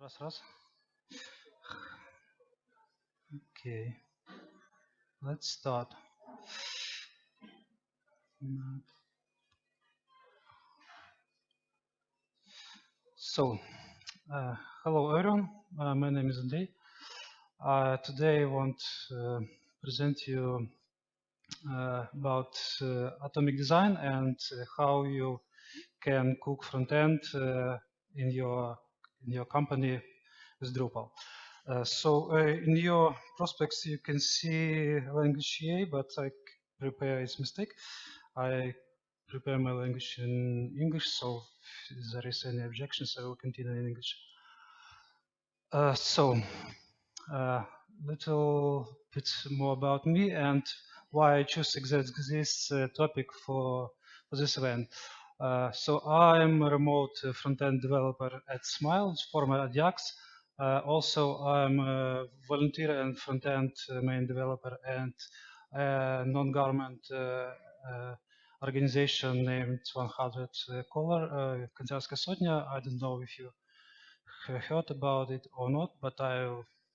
Раз. Okay, let's start. So, hello everyone. My name is Andrii. Today I want to present you about atomic design and how you can cook front end in your company with Drupal. In your prospects you can see language A, but I prepare its mistake. I prepare my language in English, so if there is any objections, I will continue in English. Little bit more about me and why I choose exactly this topic for this event. I'm a remote front-end developer at Smile, former Ajax. Also, I'm a volunteer and front-end main developer and a non-government organization named 100 Color, Kanzerska Sotnya. I don't know if you heard about it or not, but I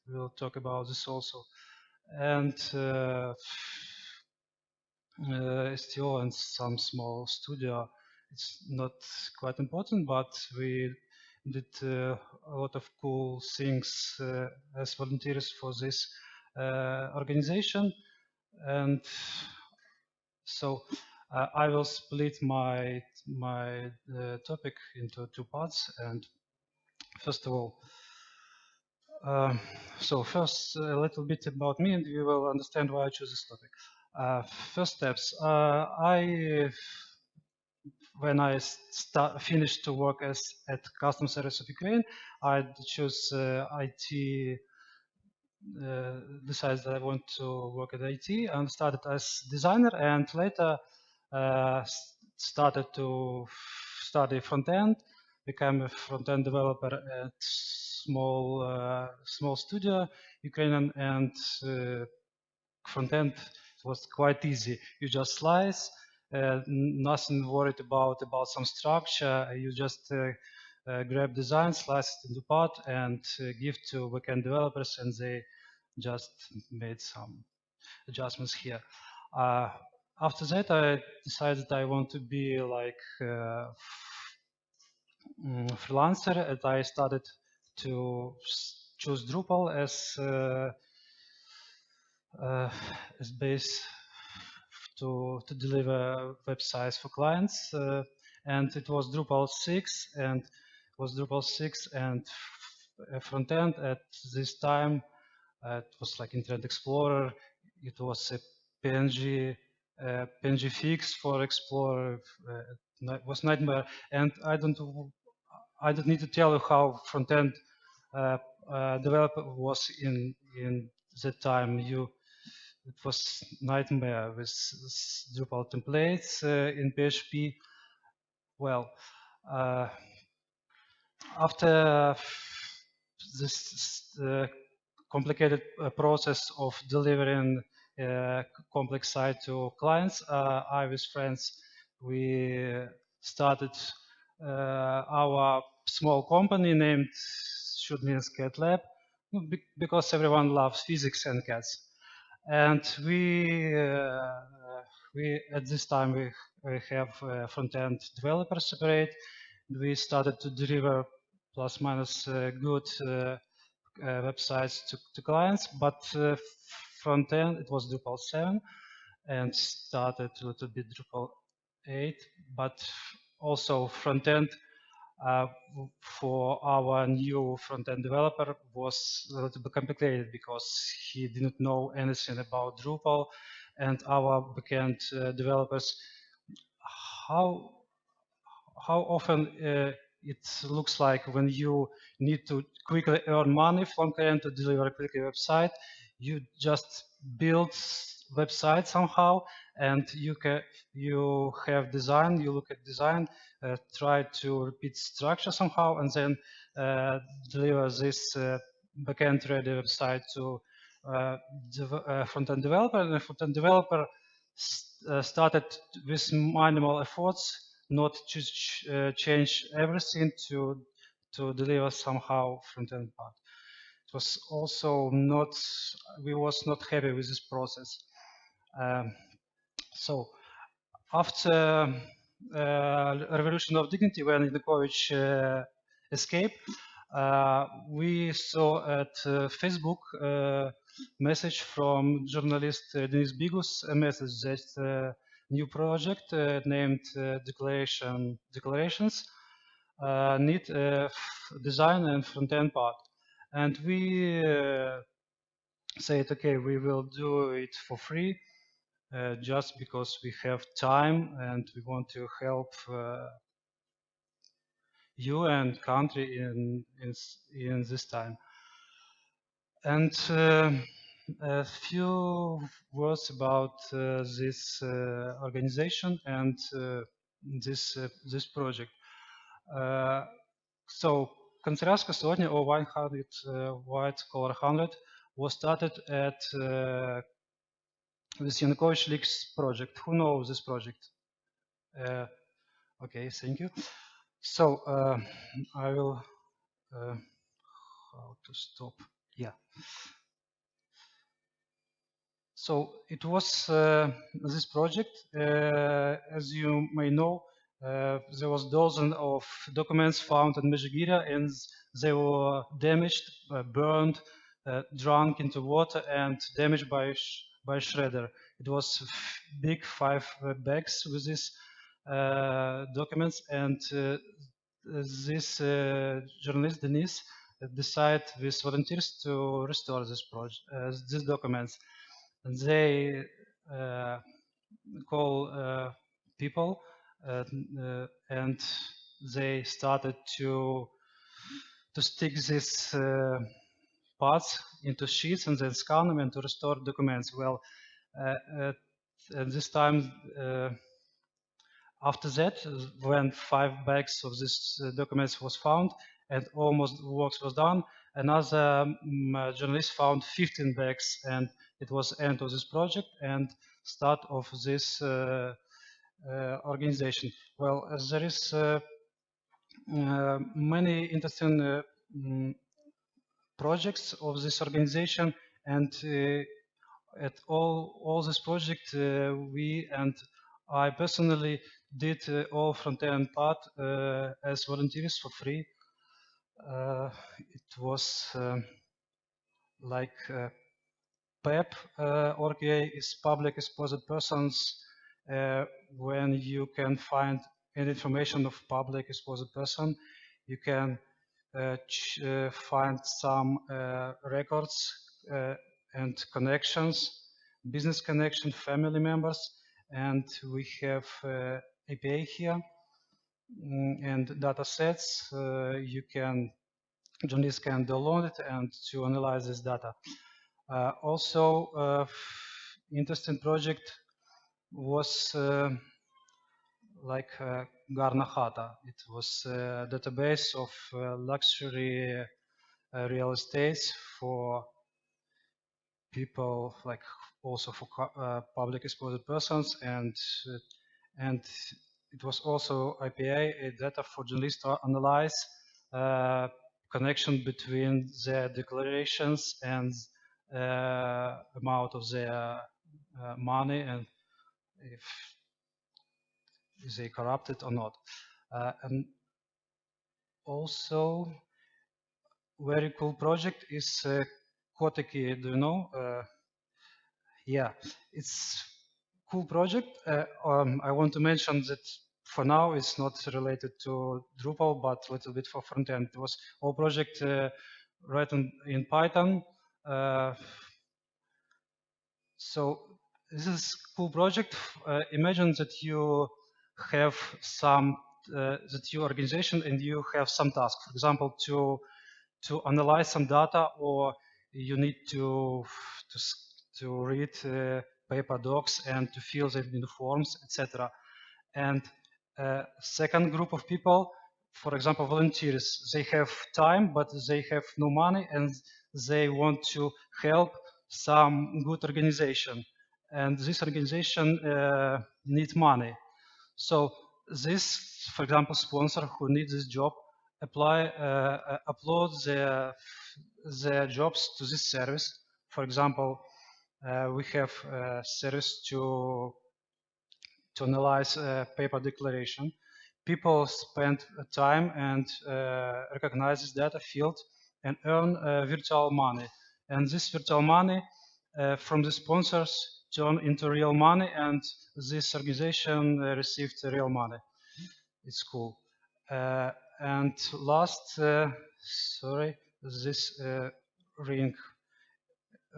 will talk about this also. And STO and some small studio, it's not quite important, but we did a lot of cool things as volunteers for this organization. And so I will split my topic into two parts. And first of all, first a little bit about me, and you will understand why I choose this topic. First steps. When I finished to work at Custom Service of Ukraine, I chose IT. Decided that I want to work at IT and started as designer, and later started to study front end, became a front end developer at small studio, Ukrainian, and front end was quite easy. You just slice, nothing worried about some structure. You just grab design, slice it into part, and give to backend developers, and they just made some adjustments here. After that, I decided I want to be like freelancer, and I started to choose Drupal as base to deliver websites for clients, and it was Drupal 6 and front end at this time. It was like Internet Explorer. It was a PNG fix for Explorer. It was nightmare, and I don't need to tell you how front end developer was in that time. It was nightmare with Drupal templates in PHP. Well, after this complicated process of delivering complex site to clients, I with friends, we started our small company named Shudminsk Cat Lab, because everyone loves physics and cats. And we at this time we have front-end developers separate. We started to deliver plus minus good websites to clients, but front end it was Drupal 7 and started a little bit Drupal 8, but also front end for our new front-end developer was a little bit complicated because he didn't know anything about Drupal, and our backend developers, how often it looks like when you need to quickly earn money from client to deliver a quick website, you just build website somehow, and you have design, you look at design, try to repeat structure somehow, and then deliver this backend ready website to front-end developer. And the front-end developer started with minimal efforts, not to change everything, to to deliver somehow front-end part. It was also not, we was not happy with this process. So after Revolution of Dignity, when Yanukovych escaped, we saw at Facebook message from journalist Denis Bigus, a message that new project named Declarations need design and front-end part. And we said, okay, we will do it for free just because we have time and we want to help you and country in this time. And a few words about this organization and this project. So Kanцелярska Sotnia, or 100 White Collar 100, was started at this Yanukovych Leaks project. Who knows this project? Okay, thank you. So I will how to stop. Yeah. So it was this project. As you may know, there was dozens of documents found in Medjugorje, and they were damaged, burned, drunk into water, and damaged by shredder. It was big 5 bags with these documents, and this journalist Denis decided with volunteers to restore this project, these documents. And they call people and they started to stick these parts into sheets and then scan them and to restore documents. Well, at this time, after that, when 5 bags of these documents was found and almost works was done, another journalist found 15 bags, and it was end of this project and start of this organization. Well, there is many interesting projects of this organization, and at all this project we and I personally did all front-end part as volunteers for free. It was like PEP, ORGA is public exposed persons, when you can find any information of public exposed person, you can find some records and connections, business connection, family members, and we have API here and data sets. You can, journalists can download it and to analyze this data. Also, interesting project was like Varnahata. It was a database of luxury real estates for people, like also for public exposed persons, and it was also IPA data for journalists to analyze connection between their declarations and amount of their money, and if they corrupted or not. And also very cool project is Kotiki, do you know? Yeah, it's cool project. I want to mention that for now it's not related to Drupal, but a little bit for front-end. It was all project written in Python. So this is cool project. Imagine that you have some, that your organization and you have some task, for example, to analyze some data, or you need to read paper docs and to fill them in the forms, etc. And second group of people, for example, volunteers, they have time, but they have no money, and they want to help some good organization. And this organization needs money. So this, for example, sponsor who needs this job upload their jobs to this service. For example, we have a service to analyze paper declaration. People spend time and recognize this data field and earn virtual money. And this virtual money from the sponsors turn into real money, and this organization received real money. It's cool. And last, sorry, this ring.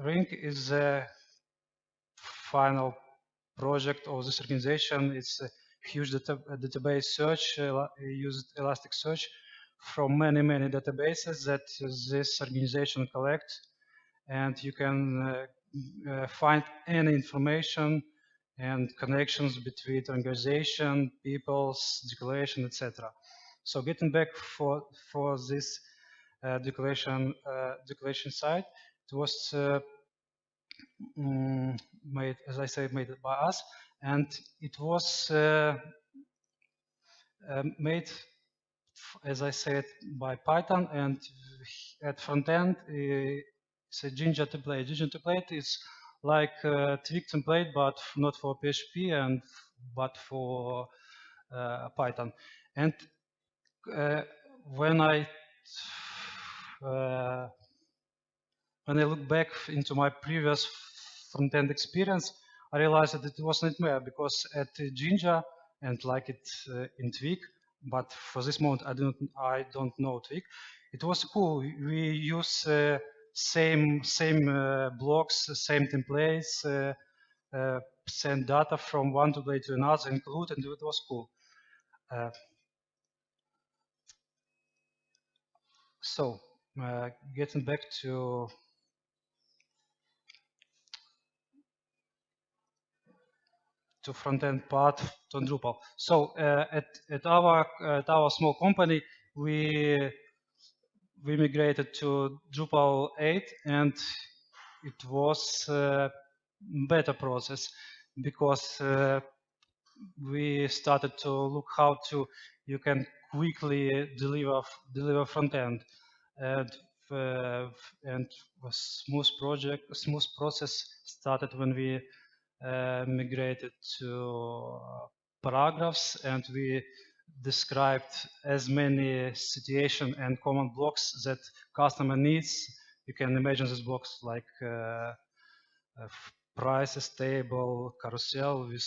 Ring is the final project of this organization. It's a huge database search, used Elasticsearch from many databases that this organization collects, and you can find any information and connections between organization, people's declaration, etc. So getting back for this declaration site, it was made, as I said, made by us, and it was made, as I said, by Python, and at front end it's a Jinja template. Jinja template is like a Turyk template, but not for PHP and but for Python. And when I look back into my previous front-end experience, I realized that it was nightmare because at Jinja and like it in Turyk, but for this moment I don't know Turyk. It was cool. We use same blocks, same templates, send data from one template to another, include, and it was cool. So getting back to front-end part to Drupal. So at our small company, we migrated to Drupal 8, and it was a better process because we started to look how you can quickly deliver front-end, and a smooth process started when we migrated to paragraphs, and we described as many situation and common blocks that customer needs. You can imagine these blocks like prices table, carousel with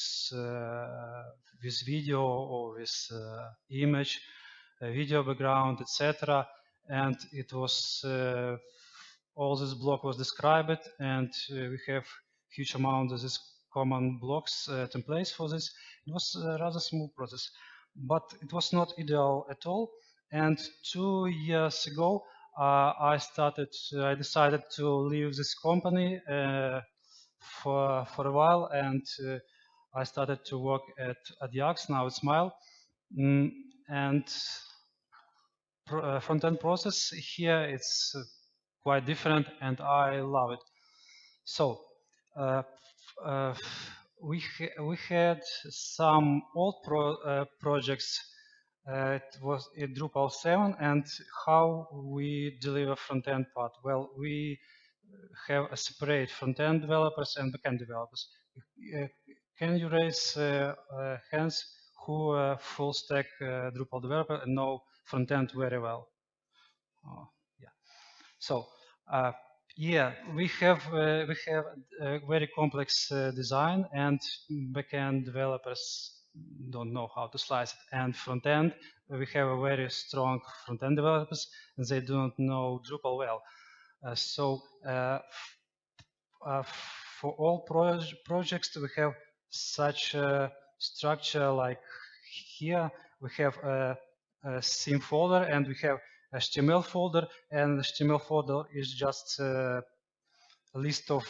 video or with image, video background, etc. And it was all this block was described, and we have huge amount of this common blocks templates for this. It was a rather smooth process, but it was not ideal at all. And 2 years ago, I decided to leave this company for a while, and I started to work at Adiax, now it's Smile, and front-end process here it's quite different, and I love it. So we had some old projects. It was in Drupal 7, and how we deliver front-end part. Well, we have a separate front-end developers and back-end developers. Can you raise hands who are full stack Drupal developer and know front-end very well? Yeah. So yeah, we have a very complex design, and backend developers don't know how to slice it. And front end, we have a very strong front end developers, and they don't know Drupal well. So for all projects, we have such a structure. Like here, we have a theme folder, and we have HTML folder, and HTML folder is just a list of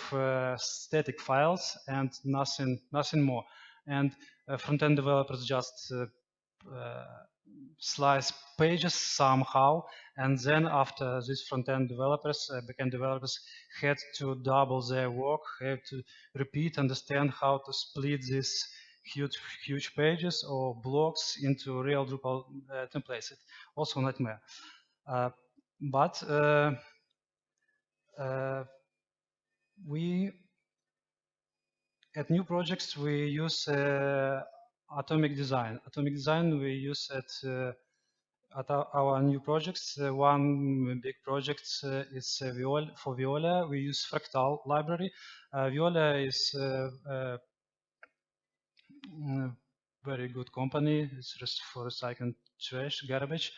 static files and nothing more. And front-end developers just slice pages somehow, and then after these front-end developers, back-end developers had to double their work, had to repeat, understand how to split this huge pages or blocks into real Drupal templates. It's also a nightmare. But we at new projects we use atomic design. Atomic design we use at our new projects. One big project is for Viola. We use Fractal library. Viola is very good company. It's just for recycling trash, garbage,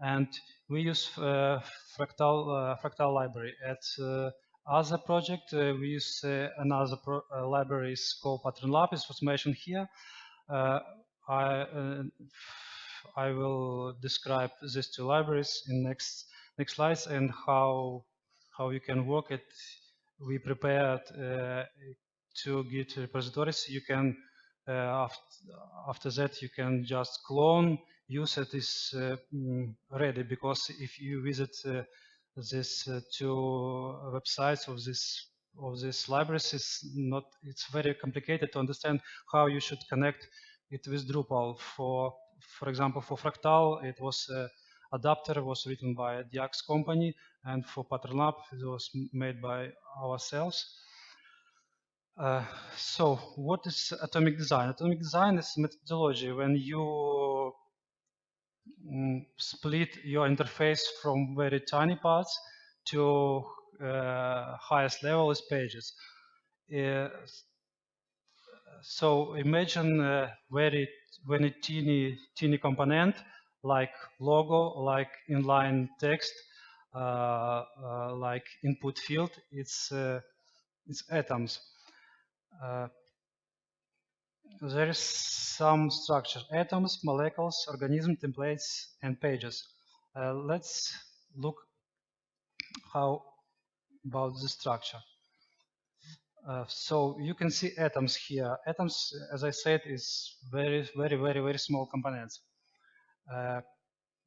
and we use Fractal library. At other project, we use another library called Pattern Lab. It was mentioned here. I I will describe these two libraries in next slides and how you can work it. We prepared two Git repositories. You can after that you can just clone. Use it is ready, because if you visit these two websites of this libraries, it's very complicated to understand how you should connect it with Drupal. For example, for Fractal, it was adapter was written by a DX company, and for Pattern Lab, it was made by ourselves. So what is atomic design? Atomic design is methodology when you split your interface from very tiny parts to highest level is pages. So imagine very teeny component like logo, like inline text, like input field. It's atoms. There is some structure: atoms, molecules, organism, templates, and pages. Let's look how about the structure. So you can see atoms here. Atoms, as I said, is very small components.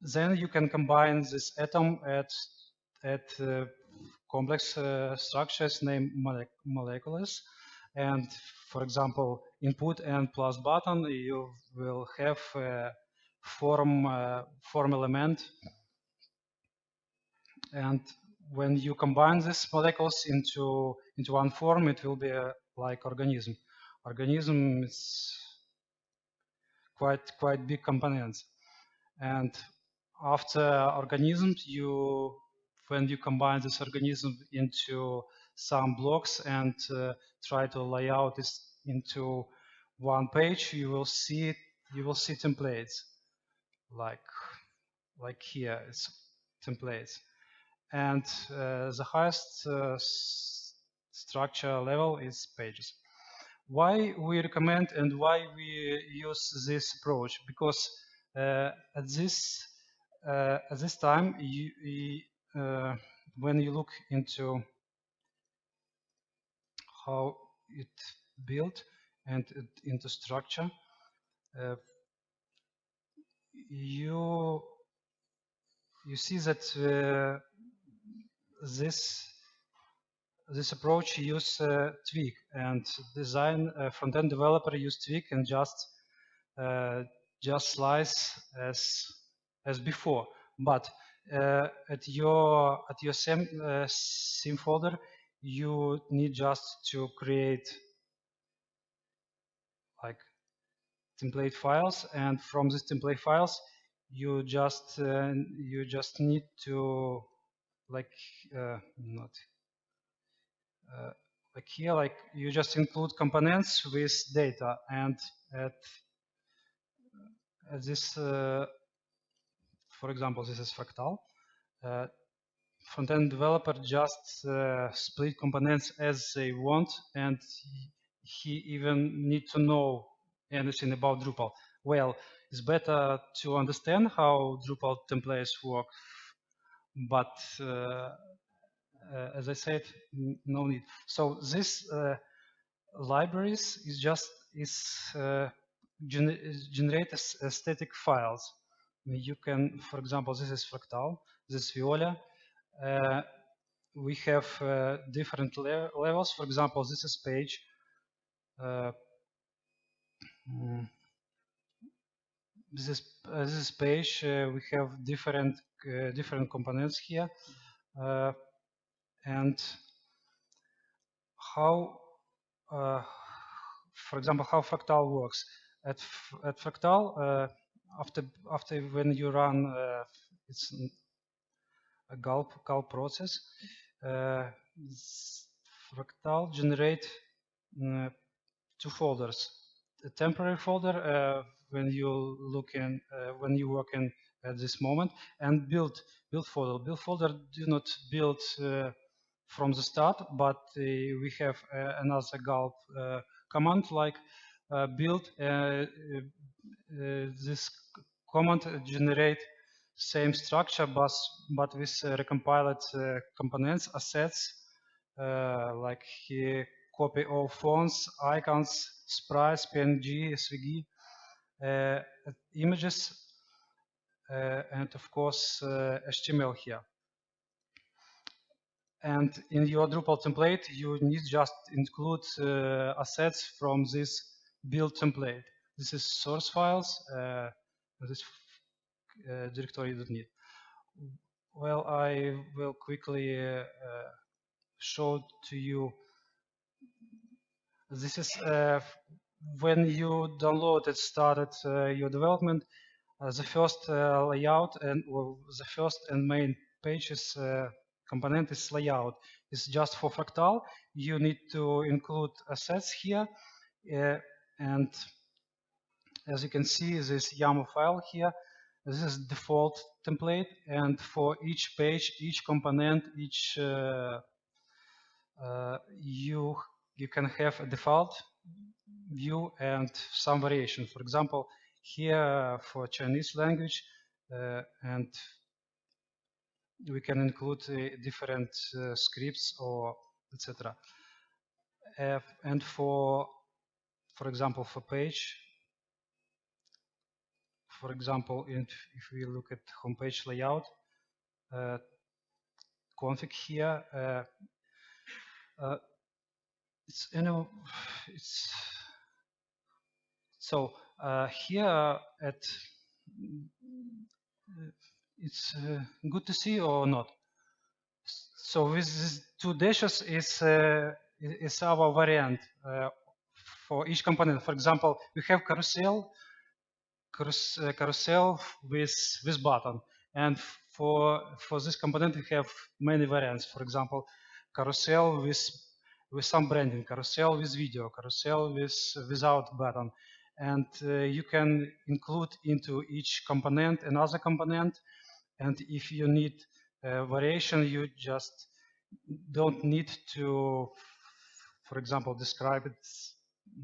Then you can combine this atom at complex structures named molecules. And for example, input and plus button, you will have a form element. And when you combine these molecules into one form, it will be like organism. Organism is quite big components. And after organisms, when you combine this organism into some blocks and try to lay out this into one page, you will see templates like here. It's templates. And the highest structure level is pages. Why we recommend and why we use this approach? Because at this time, when you look into how it built and into structure, you see that this approach use Turyk, and design front-end developer use Turyk and just slice as before. But at your sim folder, you need just to create like template files, and from these template files, you just need to like like here, like you just include components with data, and at this, for example, this is Fractal. Front-end developer just split components as they want, and he even need to know anything about Drupal. Well, it's better to understand how Drupal templates work, but as I said, no need. So this libraries is just generate static files. You can, for example, this is Fractal, this is Viola. We have different levels. For example, this is page. Mm, this page we have different components here, and how, for example, how Fractal works. At Fractal, after when you run it's a gulp process, Fractal generate two folders. A temporary folder when you look in when you work in at this moment, and build folder. Build folder do not build from the start, but we have another gulp command like build. This command generate same structure, but with recompiled components, assets like copy of fonts, icons, sprites, PNG, SVG, images, and of course HTML here. And in your Drupal template, you need just include assets from this build template. This is source files. This directory you don't need. Well, I will quickly show to you. This is when you download it, started your development. The first layout and the first and main pages component is layout. It's just for Fractal. You need to include assets here, and as you can see, this YAML file here. This is default template, and for each page, each component, each you can have a default view and some variation. For example, here for Chinese language, and we can include different scripts or etc. And for example, for page, for example, if we look at homepage layout, config here, it's it's so here at it's good to see or not. So with these two dashes is our variant for each component. For example, we have carousel with button, and for this component we have many variants. For example, carousel with some branding, carousel with video, carousel without button, and you can include into each component another component. And if you need variation, you just don't need to, for example, describe it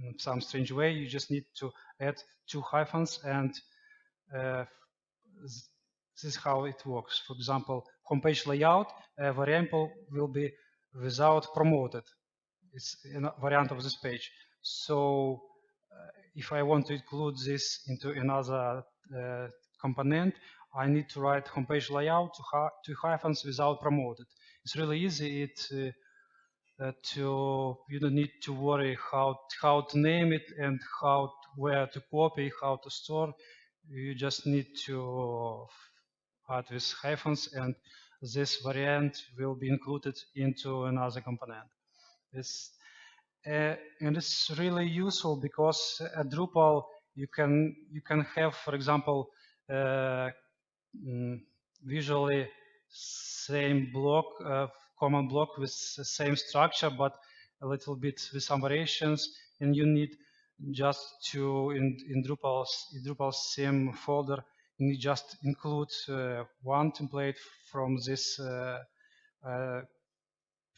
in some strange way. You just need to add two hyphens, and this is how it works. For example, homepage layout variable will be without promoted. It's a variant of this page. So if I want to include this into another component, I need to write homepage layout two hyphens without promoted. It's really easy. You don't need to worry how to name it and where to copy, how to store. You just need to add with hyphens, and this variant will be included into another component. And it's really useful because at Drupal you can have, for example, visually same block, common block with the same structure, but a little bit with some variations, and you need just to in Drupal's theme folder, you need just include one template from this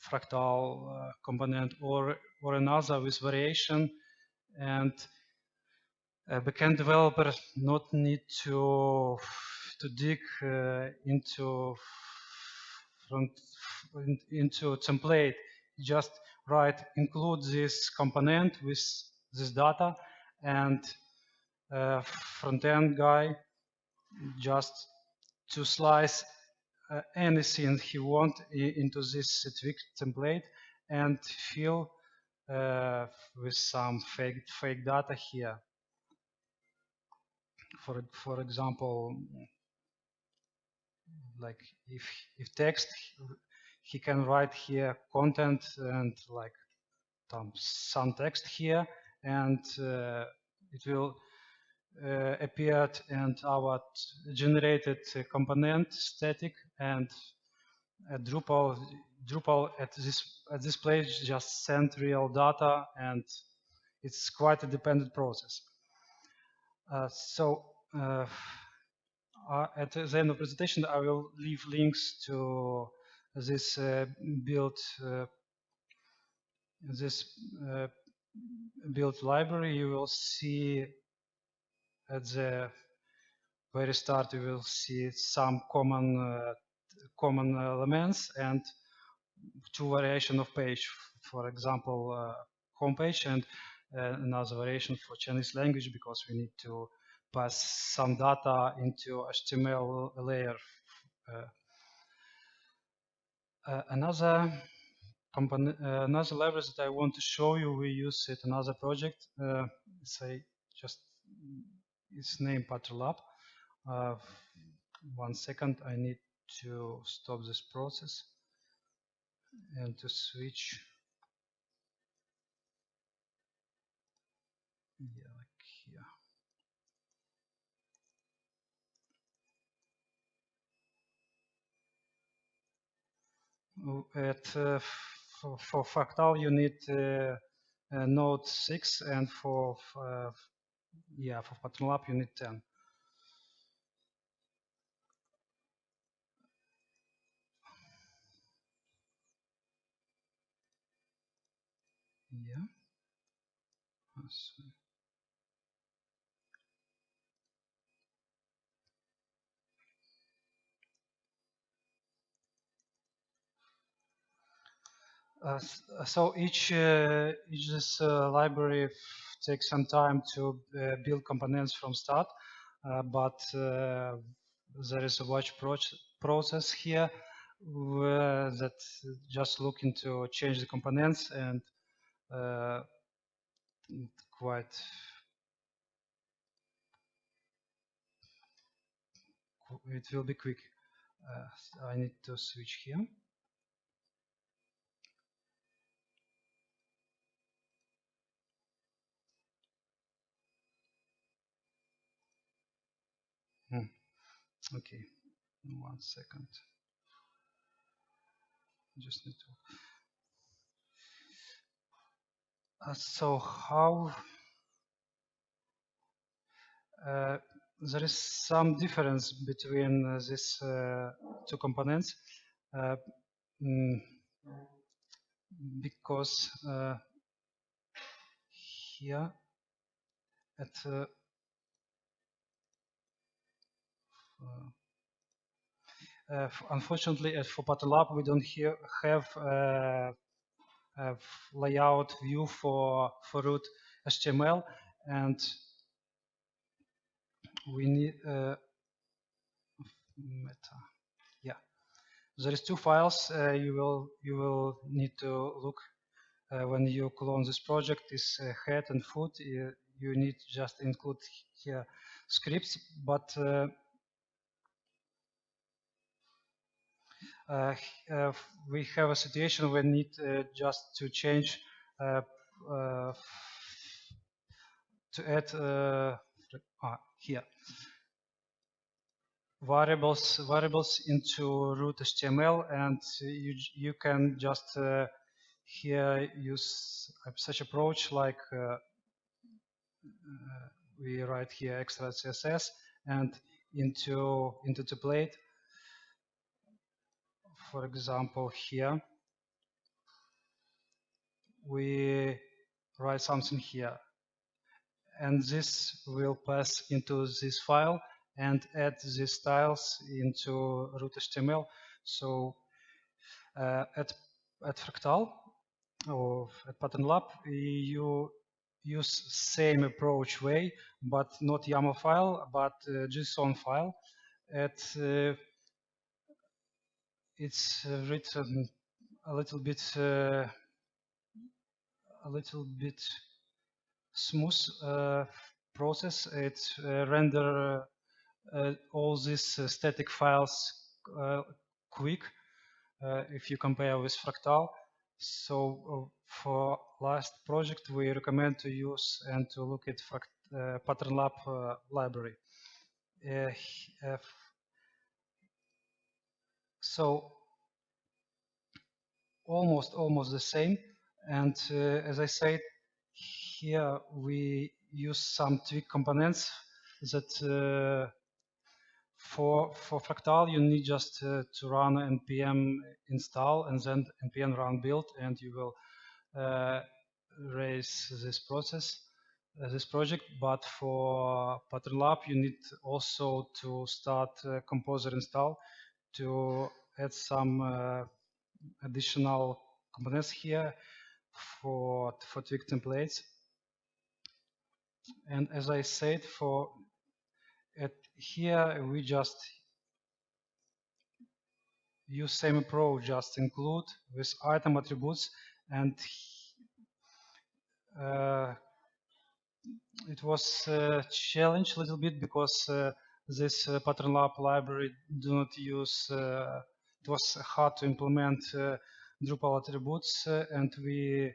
Fractal component or another with variation, and backend developer not need to dig into template. Just include this component with this data, and front-end guy just to slice anything he want into this Turyk template and fill with some fake data here. for example, like if text, he can write here content and like some text here, and it will appear in our generated component static, and Drupal at this place just send real data, and it's quite a dependent process. So at the end of the presentation, I will leave links to this build build library. You will see at the very start, you will see some common elements and two variation of page. For example, homepage and another variation for Chinese language, because we need to pass some data into HTML layer. Another library that I want to show you, we use it in another project. Say just its name Fractal. 1 second, I need to stop this process and to switch. Yeah, like here. For Fractal, you need node 6, and for Fractal you need 10. Yeah. So each this library takes some time to build components from start, but there is a watch process here that just looking to change the components, and quite it will be quick. I need to switch here. Okay, 1 second. Just need to. So how there is some difference between these two components because here at unfortunately for Fractal we don't have a layout view for root HTML, and we need meta. Yeah, there is two files you will need to look when you clone this project. Is head and foot. You need just include here scripts, but we have a situation where we need just to change to add here variables into root HTML, and you can just here use such approach like we write here extra CSS and into template. For example, here we write something here, and this will pass into this file and add these styles into root HTML. So at Fractal or at Pattern Lab, you use same approach way, but not YAML file, but JSON file. It's written a little bit smooth. process. It render all these static files quick if you compare with Fractal. So for last project, we recommend to use and to look at Pattern Lab library. So almost the same. And as I said, here we use some Turyk components that for Fractal you need just to run npm install and then npm run build, and you will raise this process, this project. But for Pattern Lab you need also to start Composer install to add some additional components here for Turyk templates. And as I said, for here we just use same approach, just include with item attributes, and it was a challenge a little bit because this Pattern Lab library do not use. It was hard to implement Drupal attributes, and we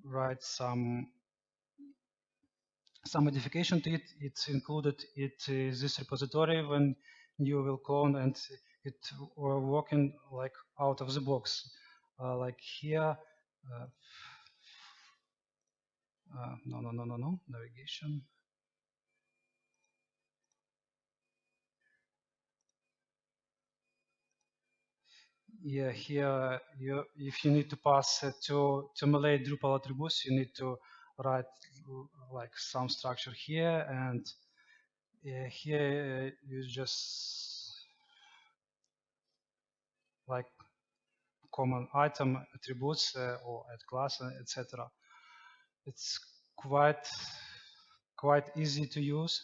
write some modification to it. It's included this repository when you will clone, and it working like out of the box, like here. No, navigation. Yeah, here if you need to pass to emulate Drupal attributes, you need to write like some structure here, and here you just like common item attributes or add class, etc. It's quite easy to use.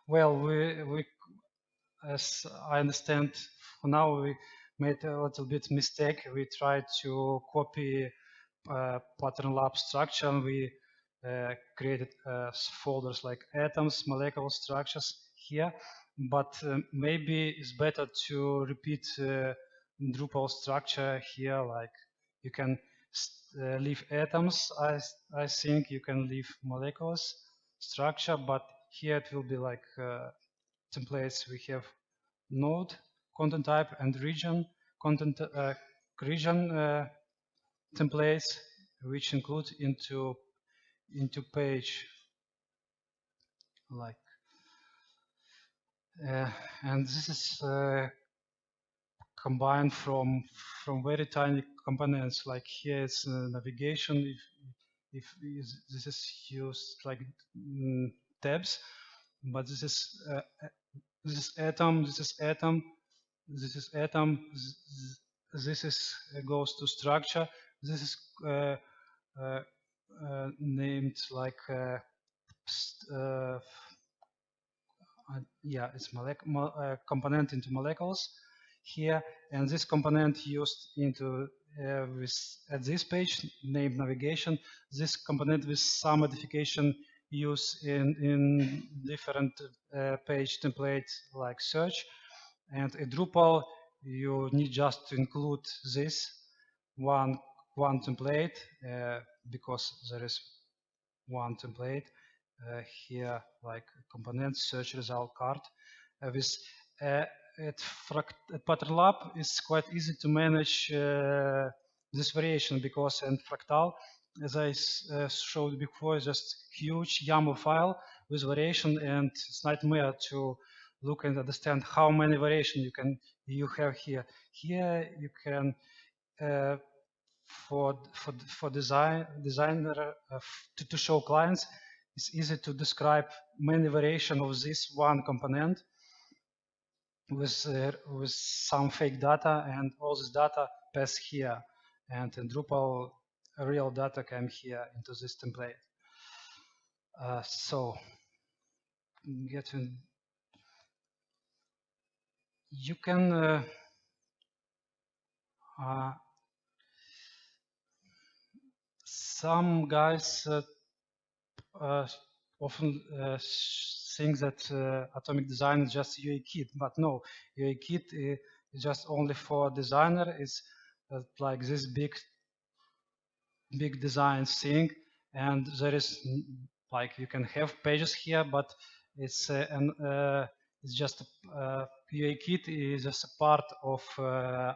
Well, we as I understand, for now we made a little bit mistake. We tried to copy Pattern Lab structure, and we created folders like atoms, molecular structures here. But maybe it's better to repeat Drupal structure here. Like you can leave atoms. I think you can leave molecular structure, but here it will be like templates. We have node, content type, and region content region templates, which include into page like, and this is combined from very tiny components. Like here is navigation. If this is used like tabs, but this is atom. This is atom. This is atom. This is goes to structure. This is named like yeah, it's component into molecules here, and this component used into with at this page named navigation. This component with some modification used in different page templates like search. And in Drupal, you need just to include this one template because there is one template here, like component search result card. With at Pattern Lab, it's quite easy to manage this variation because in Fractal, as I showed before, is just huge YAML file with variation, and it's nightmare to look and understand how many variation you have here. Here you can for designer to show clients, it's easy to describe many variation of this one component with some fake data, and all this data pass here, and in Drupal real data came here into this template. So getting you can some guys often think that atomic design is just UI kit, but no, UI kit is just only for designer. It's like this big design thing, and there is like you can have pages here, but it's it's just UI kit is just a part of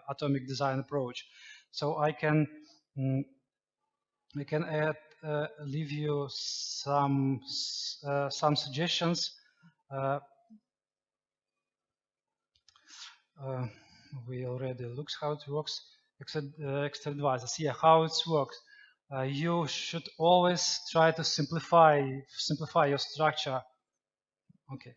atomic design approach. So I can add leave you some suggestions. We already looked how it works. Extra advisors. Yeah, how it works. You should always try to simplify your structure. Okay.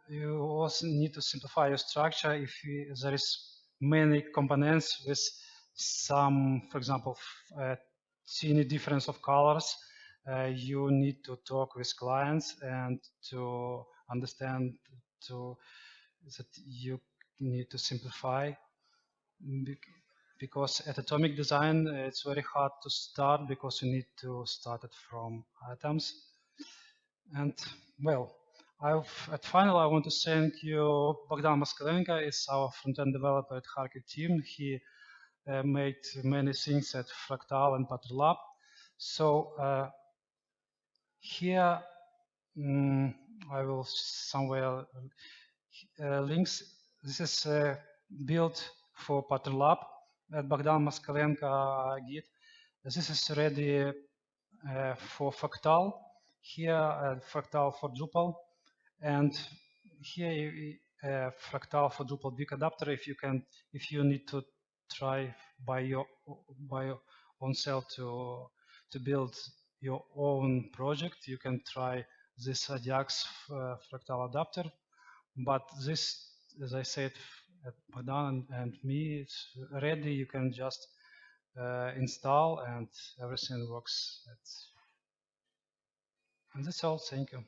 You also need to simplify your structure if there is many components with some, for example, teeny difference of colors. You need to talk with clients and to understand that you need to simplify, because at atomic design it's very hard to start because you need to start it from atoms. And well, at final I want to thank you. Bogdan Moskalenko is our front-end developer at Kharkiv team. He made many things at Fractal and Pattern Lab. So here I will somewhere links. This is built for Pattern Lab at Bogdan Moskalenko Git. This is ready for Fractal. Here Fractal for Drupal, and here Fractal for Drupal big adapter. If you need to try by your own self to build your own project, you can try this Ajax Fractal adapter. But this, as I said, Bogdan and me, it's ready. You can just install and everything works. And that's all. Thank you.